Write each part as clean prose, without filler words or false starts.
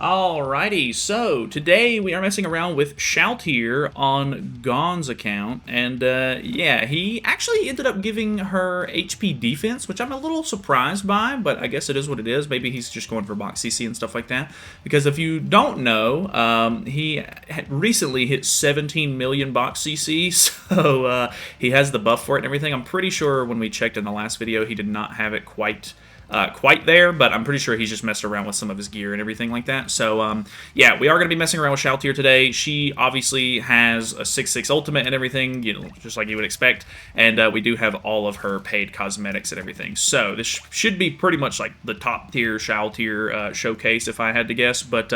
Alrighty, so today we are messing around with Shalltear on Gon's account, and yeah, he actually ended up giving her HP defense, which I'm a little surprised by, but I guess it is what it is. Maybe he's just going for box CC and stuff like that, because if you don't know, he had recently hit 17 million box CC, so he has the buff for it and everything. I'm pretty sure when we checked in the last video, he did not have it quite there, but I'm pretty sure he's just messed around with some of his gear and everything like that. So, yeah, we are going to be messing around with Shalltear today. She obviously has a 6/6 ultimate and everything, you know, just like you would expect, and we do have all of her paid cosmetics and everything. So this should be pretty much like the top tier Shalltear showcase, if I had to guess. But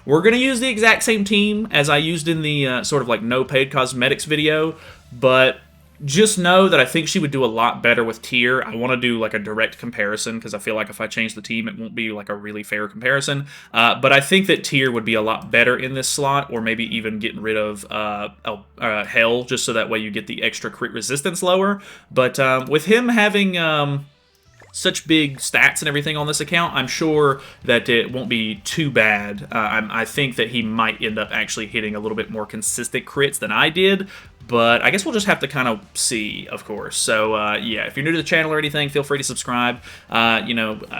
we're going to use the exact same team as I used in the sort of like no paid cosmetics video, but just know that I think she would do a lot better with Tier. I want to do like a direct comparison because I feel like if I change the team, it won't be like a really fair comparison. But I think that Tier would be a lot better in this slot, or maybe even getting rid of Hell, just so that way you get the extra crit resistance lower. But with him having such big stats and everything on this account, I'm sure that it won't be too bad. I think that he might end up actually hitting a little bit more consistent crits than I did, but I guess we'll just have to kind of see, of course. So, yeah, if you're new to the channel or anything, feel free to subscribe.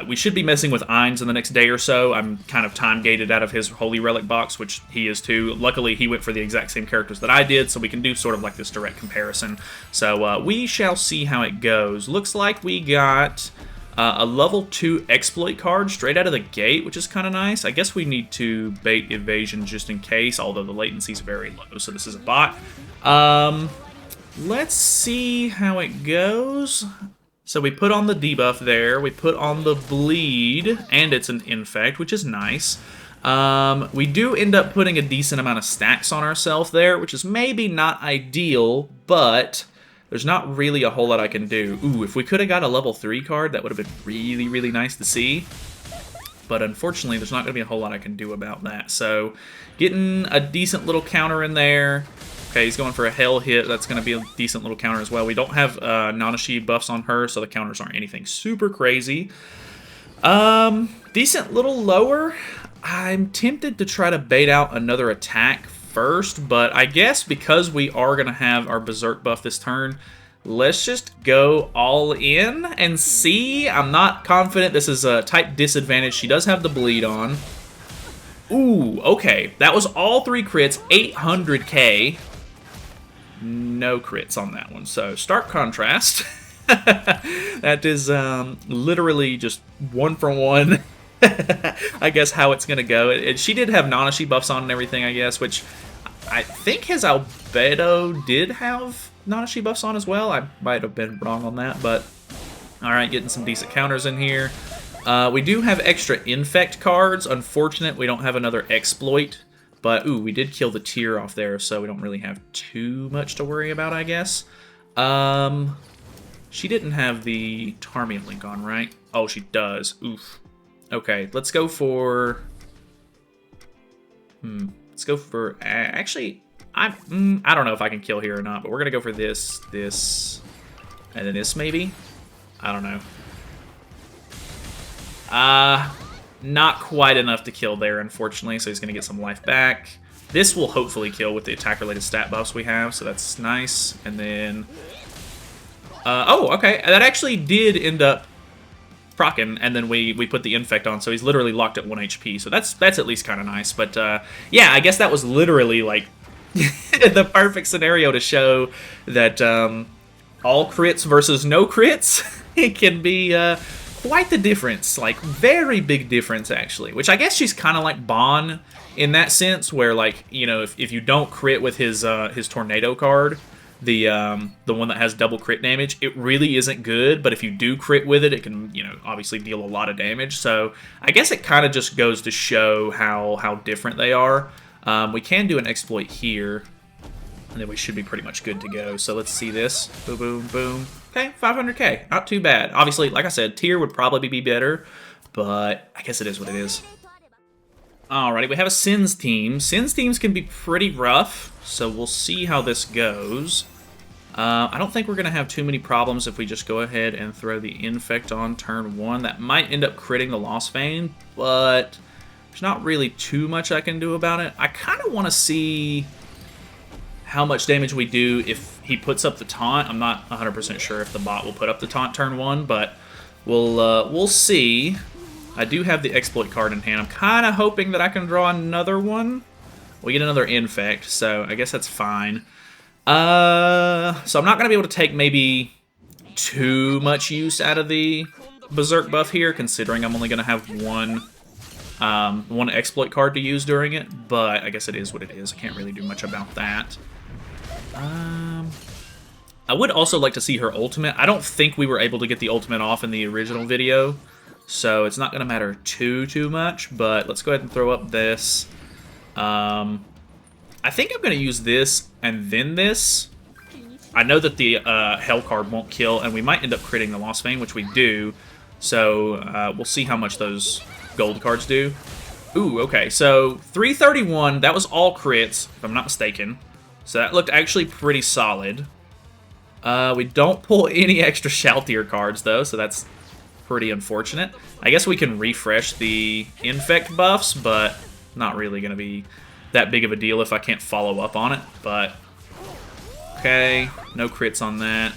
We should be messing with Ainz in the next day or so. I'm kind of time-gated out of his Holy Relic box, which he is too. Luckily, he went for the exact same characters that I did, so we can do sort of like this direct comparison. So, we shall see how it goes. Looks like we got a level 2 exploit card straight out of the gate, which is kind of nice. I guess we need to bait evasion just in case, although the latency is very low, so this is a bot. Let's see how it goes. So we put on the debuff there, we put on the bleed, and it's an infect, which is nice. We do end up putting a decent amount of stacks on ourselves there, which is maybe not ideal, but there's not really a whole lot I can do. Ooh, if we could have got a level 3 card, that would have been really, really nice to see. But unfortunately, there's not going to be a whole lot I can do about that. So, getting a decent little counter in there. Okay, he's going for a Hell hit. That's going to be a decent little counter as well. We don't have Nanashi buffs on her, so the counters aren't anything super crazy. Decent little lower. I'm tempted to try to bait out another attack first, but I guess because we are going to have our Berserk buff this turn, let's just go all in and see. I'm not confident. This is a type disadvantage. She does have the bleed on. Ooh, okay. That was all 3 crits, 800k. No crits on that one, so stark contrast. That is literally just 1 for 1. I guess how it's going to go. She did have Nanashi buffs on and everything, I guess, which I think his Albedo did have Nanashi buffs on as well. I might have been wrong on that, but alright, getting some decent counters in here. We do have extra infect cards. Unfortunate we don't have another exploit, but ooh, we did kill the tier off there, so we don't really have too much to worry about, I guess. She didn't have the Tarmian link on, right? Oh, she does. Oof. Okay, let's go for... Let's go for... Actually, I don't know if I can kill here or not, but we're going to go for this, and then this maybe? I don't know. Not quite enough to kill there, unfortunately, so he's going to get some life back. This will hopefully kill with the attack-related stat buffs we have, so that's nice. And then... oh, okay, that actually did end up procking, and then we put the infect on, so he's literally locked at 1 HP, so that's at least kind of nice. But yeah, I guess that was literally like the perfect scenario to show that all crits versus no crits, it can be quite the difference, like very big difference actually, which I guess she's kind of like Bon in that sense, where like, you know, if you don't crit with his tornado card, the one that has double crit damage, it really isn't good, but if you do crit with it, it can, you know, obviously deal a lot of damage. So I guess it kind of just goes to show how different they are. We can do an exploit here, and then we should be pretty much good to go. So let's see this. Boom, boom, boom. Okay, 500k. Not too bad. Obviously, like I said, tier would probably be better, but I guess it is what it is. Alrighty, we have a Sins team. Sins teams can be pretty rough, so we'll see how this goes. I don't think we're going to have too many problems if we just go ahead and throw the Infect on turn 1. That might end up critting the Lost Vein, but There's not really too much I can do about it. I kind of want to see how much damage we do if he puts up the taunt. I'm not 100% sure if the bot will put up the taunt turn 1, but we'll see. I do have the exploit card in hand. I'm kind of hoping that I can draw another one. We get another infect, so I guess that's fine. So I'm not going to be able to take maybe too much use out of the Berserk buff here, considering I'm only going to have one exploit card to use during it, but I guess it is what it is. I can't really do much about that. I would also like to see her ultimate. I don't think we were able to get the ultimate off in the original video, so it's not going to matter too much, but let's go ahead and throw up this. I think I'm going to use this and then this. I know that the Hell card won't kill, and we might end up critting the Lost Vein, which we do, so we'll see how much those gold cards do. Ooh, okay, so 331, that was all crits, if I'm not mistaken. So that looked actually pretty solid. We don't pull any extra Shalltear cards, though, so that's pretty unfortunate. I guess we can refresh the infect buffs, but not really going to be that big of a deal if I can't follow up on it. But, okay, no crits on that.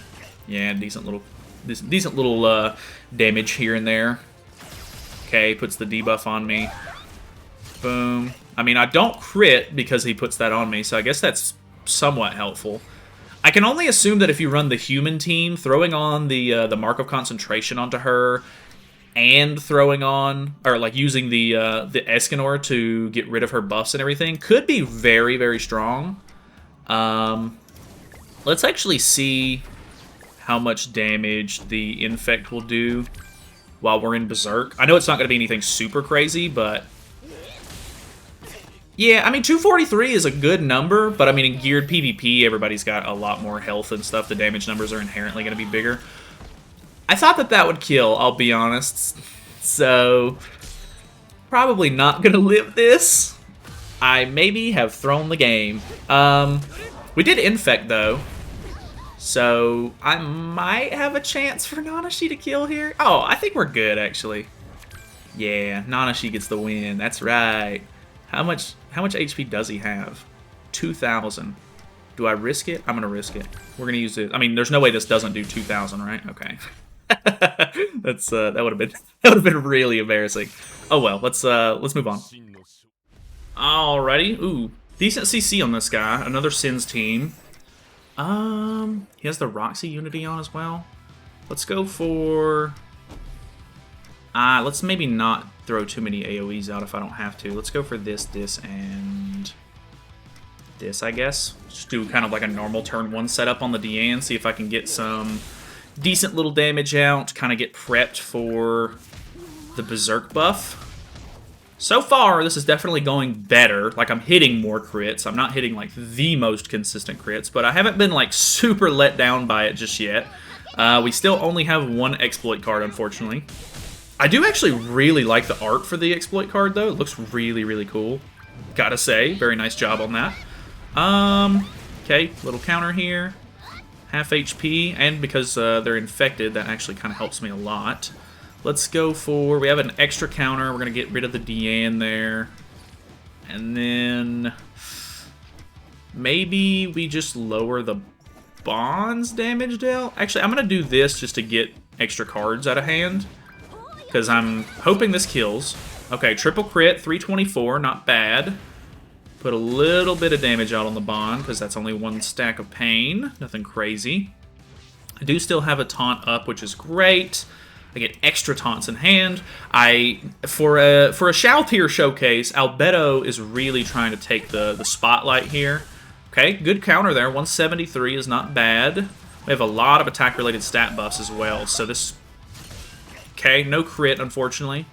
Yeah, decent little damage here and there. Okay, puts the debuff on me. Boom. I mean, I don't crit because he puts that on me, so I guess that's somewhat helpful. I can only assume that if you run the human team, throwing on the Mark of Concentration onto her and throwing on, or like using the Escanor to get rid of her buffs and everything could be very strong. Let's actually see how much damage the Infect will do while we're in Berserk. I know it's not going to be anything super crazy, but yeah, I mean, 243 is a good number, but I mean, in geared PvP, everybody's got a lot more health and stuff. The damage numbers are inherently going to be bigger. I thought that that would kill, I'll be honest. So, probably not going to live this. I maybe have thrown the game. We did Infect, though. So, I might have a chance for Nanashi to kill here. Oh, I think we're good, actually. Yeah, Nanashi gets the win. That's right. How much HP does he have? 2,000. Do I risk it? I'm going to risk it. We're going to use it. I mean, there's no way this doesn't do 2,000, right? Okay. That's that would have been really embarrassing. Oh well, let's move on. Alrighty. Ooh, decent CC on this guy. Another Sins team. He has the Roxy Unity on as well. Let's go for let's maybe not throw too many AoEs out if I don't have to. Let's go for this, and this, I guess. Just do kind of like a normal turn 1 setup on the Deanne, see if I can get some decent little damage out, kind of get prepped for the Berserk buff. So far, this is definitely going better. Like, I'm hitting more crits. I'm not hitting, like, the most consistent crits, but I haven't been, like, super let down by it just yet. We still only have one exploit card, unfortunately. I do actually really like the art for the exploit card, though. It looks really cool. Gotta say, very nice job on that. Okay, little counter here. Half HP, and because they're infected, that actually kind of helps me a lot. Let's go for, we have an extra counter. We're going to get rid of the Deanne there. And then maybe we just lower the Bond's damage dealt. Actually, I'm going to do this just to get extra cards out of hand, because I'm hoping this kills. Okay, triple crit, 324, not bad. Put a little bit of damage out on the Bond, because that's only one stack of pain. Nothing crazy. I do still have a taunt up, which is great. I get extra taunts in hand. For a Shalltear showcase, Albedo is really trying to take the spotlight here. Okay, good counter there. 173 is not bad. We have a lot of attack-related stat buffs as well, so this... Okay, no crit, unfortunately,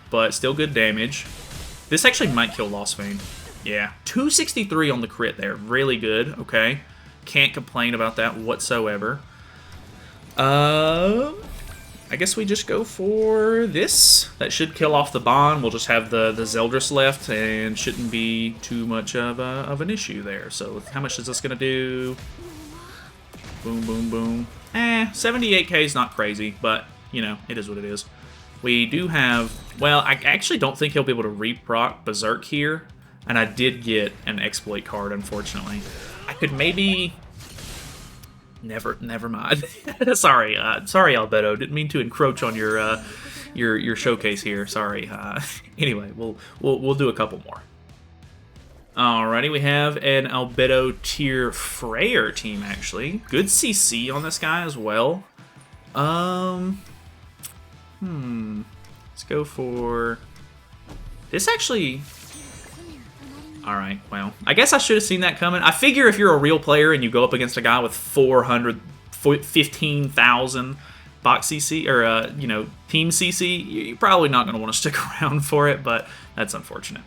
but still good damage. This actually might kill Lost Vein. Yeah, 263 on the crit there. Really good, okay. Can't complain about that whatsoever. I guess we just go for this. That should kill off the Bond. We'll just have the Zeldris left, and shouldn't be too much of an issue there. So how much is this going to do? Boom, boom, boom. 78k is not crazy, but, you know, it is what it is. We do have... Well, I actually don't think he'll be able to re-proc Berserk here. And I did get an exploit card, unfortunately. I could maybe... Never mind. Sorry, Albedo. Didn't mean to encroach on your showcase here. Sorry. Anyway, we'll do a couple more. Alrighty, we have an Albedo tier Freyr team, actually. Good CC on this guy as well. Let's go for... This actually... Alright, well, I guess I should have seen that coming. I figure if you're a real player and you go up against a guy with 15,000 box CC, or, you know, team CC, you're probably not going to want to stick around for it, but that's unfortunate.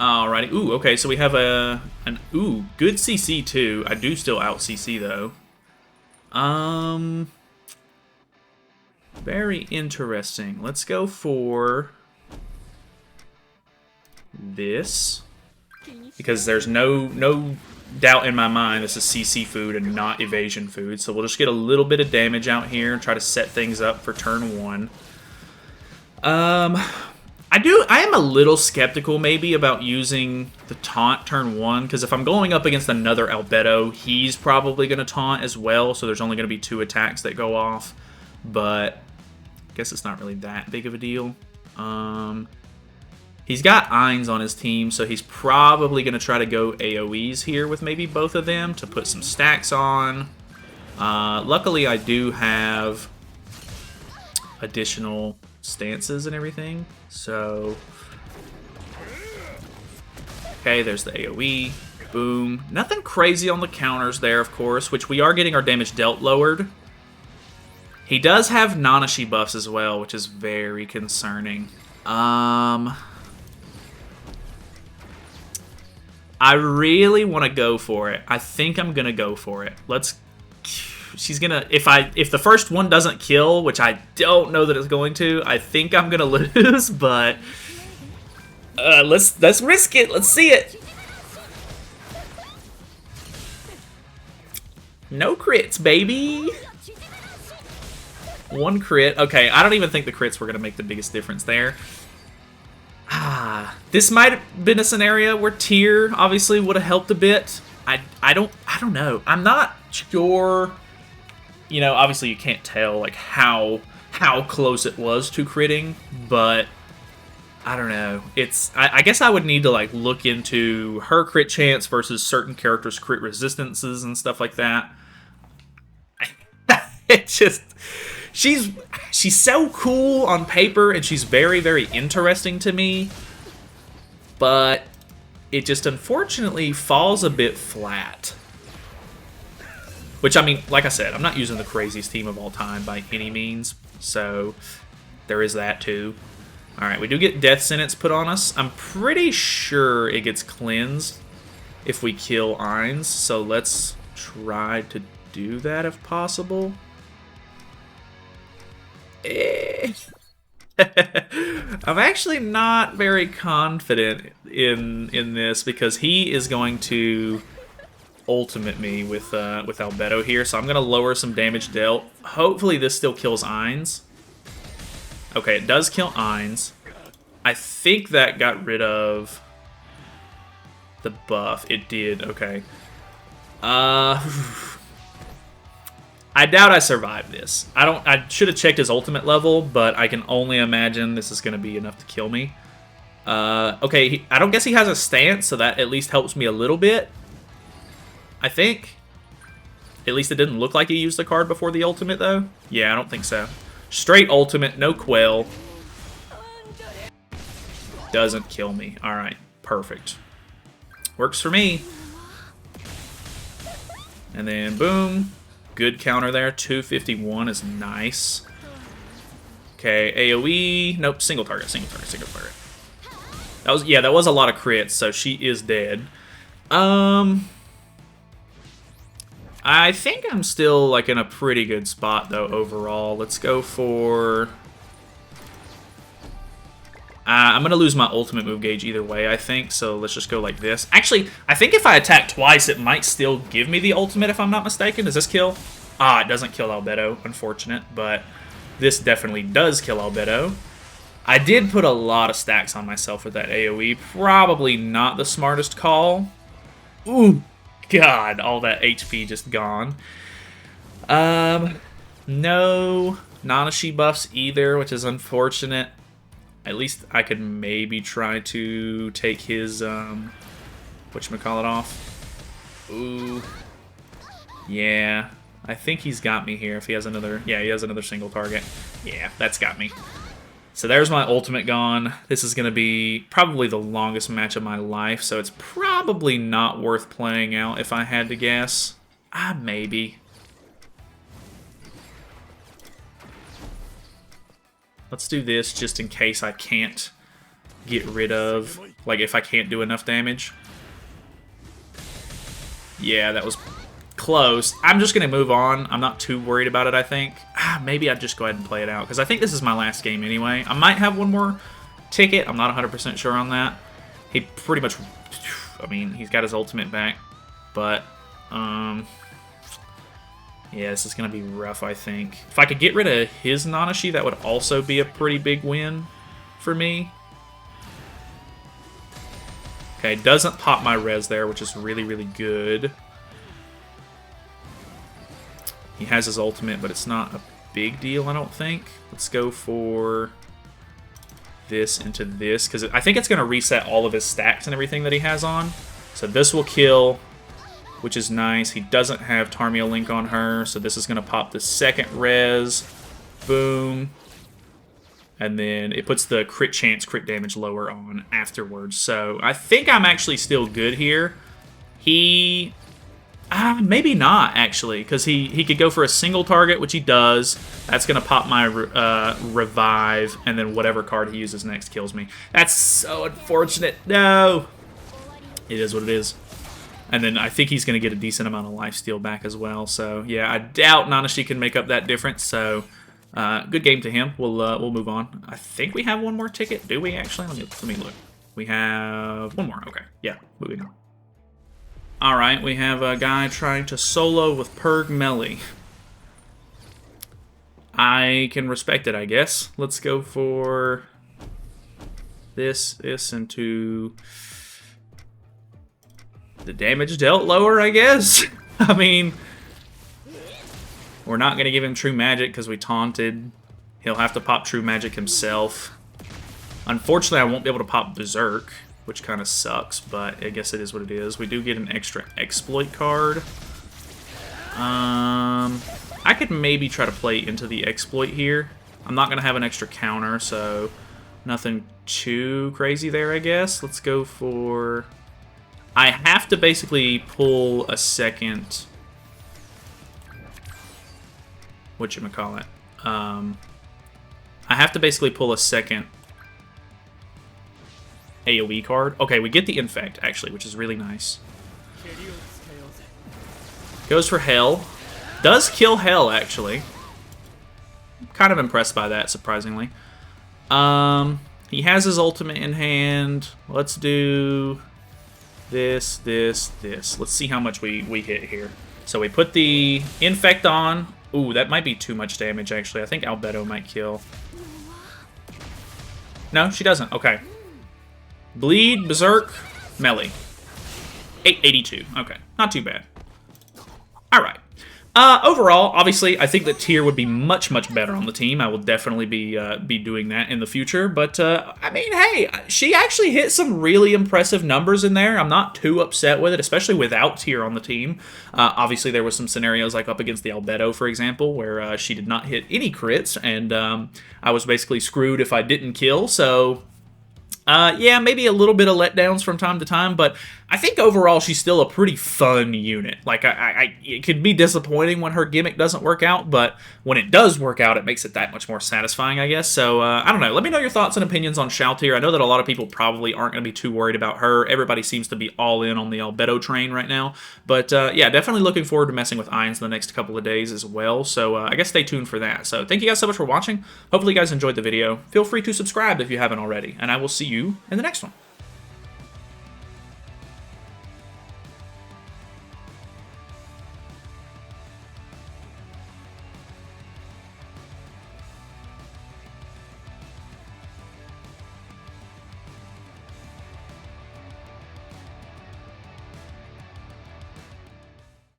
Alrighty, ooh, okay, so we have good CC too. I do still out CC though. Very interesting. Let's go for this, because there's no doubt in my mind this is CC food and not evasion food, so we'll just get a little bit of damage out here and try to set things up for turn 1. I am a little skeptical maybe about using the taunt turn 1, because if I'm going up against another Albedo, he's probably going to taunt as well, so there's only going to be 2 attacks that go off, but I guess it's not really that big of a deal. He's got Ainz on his team, so he's probably going to try to go AoEs here with maybe both of them to put some stacks on. Luckily, I do have additional stances and everything, so... Okay, there's the AoE. Boom. Nothing crazy on the counters there, of course, which we are getting our damage dealt lowered. He does have Nanashi buffs as well, which is very concerning. I really want to go for it. I think I'm gonna go for it. She's gonna... If the first one doesn't kill, which I don't know that it's going to, I think I'm gonna lose, but... let's risk it. Let's see it. No crits, baby. 1 crit. Okay, I don't even think the crits were gonna make the biggest difference there. This might have been a scenario where tier obviously would have helped a bit. I don't know. I'm not sure. You know, obviously you can't tell like how close it was to critting, but I don't know. I guess I would need to like look into her crit chance versus certain characters' crit resistances and stuff like that. It's just... She's so cool on paper, and she's very, very interesting to me, but it just unfortunately falls a bit flat. Which, I mean, like I said, I'm not using the craziest team of all time by any means, so there is that too. Alright, we do get Death Sentence put on us. I'm pretty sure it gets cleansed if we kill Ainz, so let's try to do that if possible. I'm actually not very confident in this, because he is going to ultimate me with Albedo here, so I'm going to lower some damage dealt. Hopefully this still kills Ainz. Okay, it does kill Ainz. I think that got rid of the buff. It did, okay. I doubt I survived this. I should have checked his ultimate level, but I can only imagine this is going to be enough to kill me. Okay, I don't guess he has a stance, so that at least helps me a little bit. I think. At least it didn't look like he used the card before the ultimate, though. Yeah, I don't think so. Straight ultimate, no quell. Doesn't kill me. Alright, perfect. Works for me. And then, boom. Good counter there. 251 is nice. Okay, AoE. Nope, single target. That was a lot of crits, so she is dead. I think I'm still like in a pretty good spot though overall. Let's go for... I'm going to lose my ultimate move gauge either way, I think, so let's just go like this. Actually, I think if I attack twice, it might still give me the ultimate if I'm not mistaken. Does this kill? Ah, it doesn't kill Albedo, unfortunate, but This definitely does kill Albedo. I did put a lot of stacks on myself with that AoE. Probably not the smartest call. Ooh, God, all that HP just gone. No Nanashi buffs either, which is unfortunate. At least I could maybe try to take his, whatchamacallit off. Ooh. Yeah, I think he's got me here if he has another, yeah, he has another single target. Yeah, that's got me. So there's my ultimate gone. This is going to be probably the longest match of my life, so it's probably not worth playing out if I had to guess. Maybe. Let's do this just in case I can't get rid of, like if I can't do enough damage. Yeah, that was close. I'm just going to move on. I'm not too worried about it, I think. Maybe I'd just go ahead and play it out, because I think this is my last game anyway. I might have one more ticket. I'm not 100% sure on that. He pretty much, I mean, he's got his ultimate back, but, yeah, this is going to be rough, I think. If I could get rid of his Nanashi, that would also be a pretty big win for me. Okay, doesn't pop my res there, which is really, really good. He has his ultimate, but it's not a big deal, I don't think. Let's go for this into this, because I think it's going to reset all of his stacks and everything that he has on. So this will kill, which is nice. He doesn't have Tarmio Link on her, so this is going to pop the second res. Boom. And then it puts the crit chance, crit damage lower on afterwards. So I think I'm actually still good here. He... maybe not, actually, because he could go for a single target, which he does. That's going to pop my revive, and then whatever card he uses next kills me. That's so unfortunate. No! It is what it is. And then I think he's going to get a decent amount of lifesteal back as well. So, yeah, I doubt Nanashi can make up that difference. So, good game to him. We'll move on. I think we have one more ticket. Do we, actually? Let me look. We have one more. Okay. Yeah, moving on. Alright, we have a guy trying to solo with Purg Melee. I can respect it, I guess. Let's go for this into the damage dealt lower, I guess. I mean, we're not going to give him True Magic because we taunted. He'll have to pop True Magic himself. Unfortunately, I won't be able to pop Berserk, which kind of sucks, but I guess it is what it is. We do get an extra exploit card. I could maybe try to play into the exploit here. I'm not going to have an extra counter, so nothing too crazy there, I guess. Let's go for... I have to basically pull a second... whatchamacallit? I have to basically pull a second AoE card. Okay, we get the Infect, actually, which is really nice. Goes for Hell. Does kill Hell, actually. Kind of impressed by that, surprisingly. He has his ultimate in hand. Let's do this. Let's see how much we hit here. So we put the Infect on. Ooh, that might be too much damage, actually. I think Albedo might kill. No, she doesn't. Okay. Bleed, Berserk, Melee. 882. Okay, not too bad. Alright. Overall, obviously, I think that Tyr would be much, much better on the team. I will definitely be doing that in the future. But, I mean, hey, she actually hit some really impressive numbers in there. I'm not too upset with it, especially without Tyr on the team. Obviously, there was some scenarios like up against the Albedo, for example, where she did not hit any crits, and I was basically screwed if I didn't kill, so... yeah, maybe a little bit of letdowns from time to time, but I think overall she's still a pretty fun unit. Like, it could be disappointing when her gimmick doesn't work out, but when it does work out, it makes it that much more satisfying, I guess. So, I don't know. Let me know your thoughts and opinions on Shalltear. I know that a lot of people probably aren't going to be too worried about her. Everybody seems to be all in on the Albedo train right now. But, yeah, definitely looking forward to messing with Irons in the next couple of days as well. So, I guess stay tuned for that. So, thank you guys so much for watching. Hopefully you guys enjoyed the video. Feel free to subscribe if you haven't already, and I will see you in the next one.